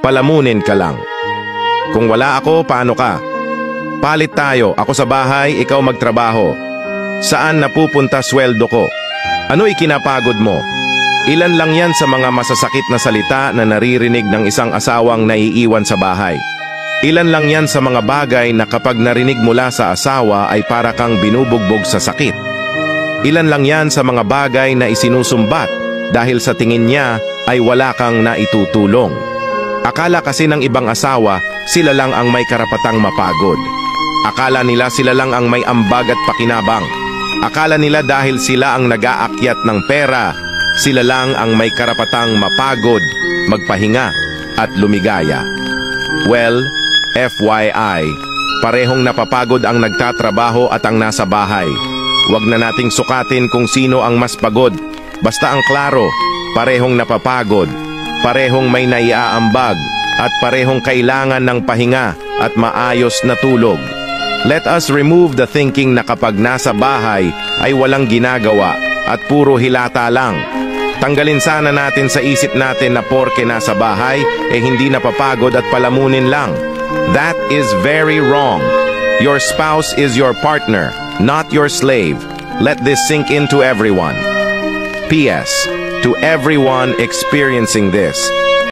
palamunin ka lang. Kung wala ako, paano ka? Palit tayo, ako sa bahay, ikaw magtrabaho. Saan napupunta sweldo ko? Ano ikinapagod mo? Ilan lang yan sa mga masasakit na salita na naririnig ng isang asawang naiiwan sa bahay. Ilan lang yan sa mga bagay na kapag narinig mula sa asawa ay para kang binubugbog sa sakit. Ilan lang yan sa mga bagay na isinusumbat dahil sa tingin niya ay wala kang naitutulong. Akala kasi ng ibang asawa, sila lang ang may karapatang mapagod. Akala nila sila lang ang may ambag at pakinabang. Akala nila dahil sila ang nag-aakyat ng pera, sila lang ang may karapatang mapagod, magpahinga at lumigaya. Well, FYI, parehong napapagod ang nagtatrabaho at ang nasa bahay. Huwag na nating sukatin kung sino ang mas pagod. Basta ang klaro, parehong napapagod, parehong may naiaambag, at parehong kailangan ng pahinga at maayos na tulog. Let us remove the thinking na kapag nasa bahay ay walang ginagawa at puro hilata lang. Tanggalin sana natin sa isip natin na porke nasa bahay, hindi napapagod at palamunin lang. That is very wrong. Your spouse is your partner, not your slave. Let this sink into everyone. P.S. To everyone experiencing this,